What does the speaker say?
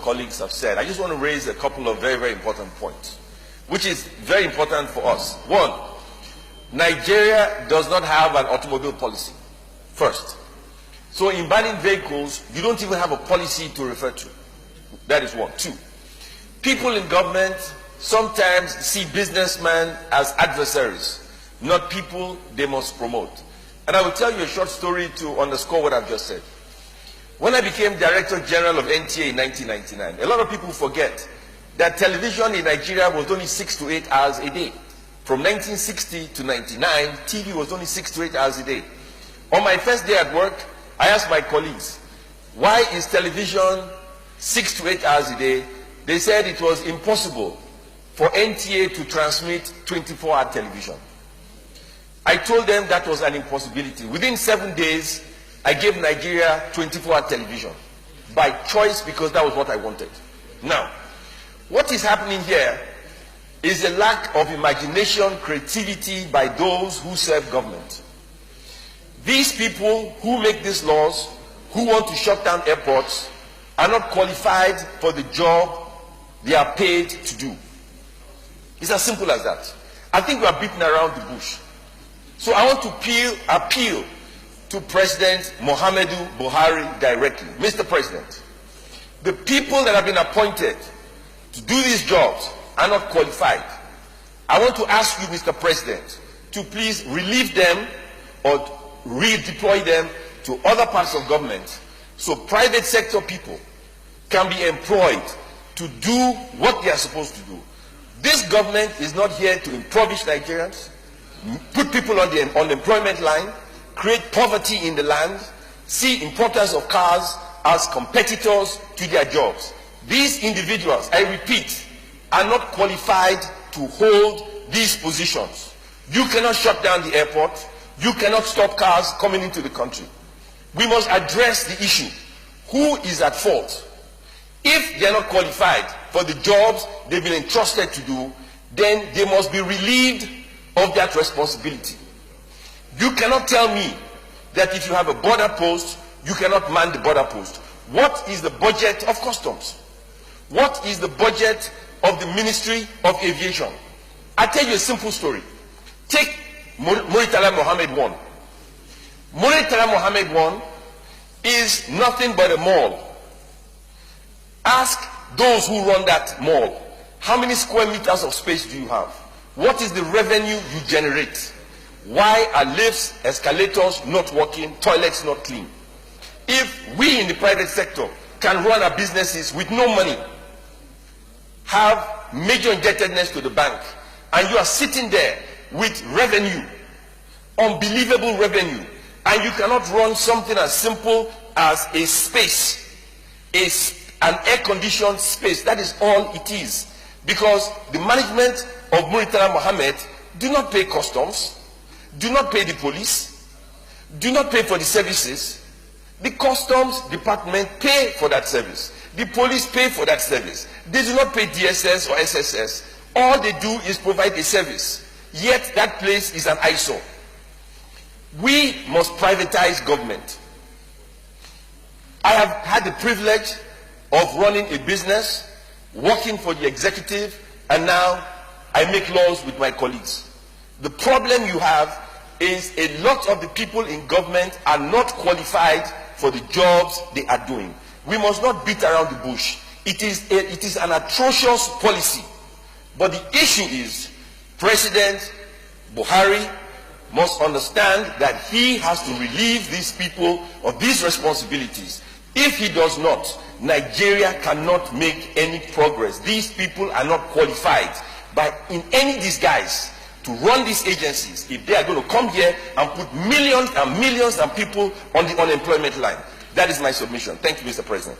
colleagues have said, I just want to raise a couple of very, very important points, which is very important for us. One, Nigeria does not have an automobile policy, first. So in banning vehicles, you don't even have a policy to refer to. That is one. Two, people in government sometimes see businessmen as adversaries, not people they must promote. And I will tell you a short story to underscore what I've just said. When I became Director General of NTA in 1999, a lot of people forget that television in Nigeria was only 6 to 8 hours a day. From 1960 to 99, TV was only 6 to 8 hours a day. On my first day at work, I asked my colleagues, why is television 6 to 8 hours a day? They said it was impossible for NTA to transmit 24-hour television. I told them that was an impossibility. Within 7 days, I gave Nigeria 24-hour television by choice, because that was what I wanted. Now, what is happening here is a lack of imagination, creativity by those who serve government. These people who make these laws, who want to shut down airports, are not qualified for the job they are paid to do. It's as simple as that. I think we are beating around the bush. So I want to appeal to President Muhammadu Buhari directly. Mr. President, the people that have been appointed to do these jobs are not qualified. I want to ask you, Mr. President, to please relieve them or redeploy them to other parts of government so private sector people can be employed to do what they are supposed to do. This government is not here to impoverish Nigerians, put people on the unemployment line, create poverty in the land, see importance of cars as competitors to their jobs. These individuals, I repeat, are not qualified to hold these positions. You cannot shut down the airport. You cannot stop cars coming into the country. We must address the issue. Who is at fault? If they are not qualified for the jobs they've been entrusted to do, then they must be relieved of that responsibility. You cannot tell me that if you have a border post, you cannot man the border post. What is the budget of customs? What is the budget of the Ministry of Aviation? I'll tell you a simple story. Take Muritala Mohammed 1. Muritala Mohammed 1 is nothing but a mall. Ask those who run that mall, how many square meters of space do you have? What is the revenue you generate? Why are lifts, escalators not working, toilets not clean? If we in the private sector can run our businesses with no money, have major indebtedness to the bank, and you are sitting there with revenue, unbelievable revenue, and you cannot run something as simple as a space, an air-conditioned space. That is all it is. Because the management of Muritala Mohammed do not pay customs, do not pay the police, do not pay for the services. The customs department pay for that service. The police pay for that service. They do not pay DSS or SSS. All they do is provide a service. Yet that place is an eyesore. We must privatize government. I have had the privilege of running a business, working for the executive, and now I make laws with my colleagues. The problem you have is a lot of the people in government are not qualified for the jobs they are doing. We must not beat around the bush. It is an atrocious policy. But the issue is, President Buhari must understand that he has to relieve these people of these responsibilities. If he does not, Nigeria cannot make any progress. These people are not qualified in any disguise to run these agencies if they are going to come here and put millions and millions of people on the unemployment line. That is my submission. Thank you, Mr. President.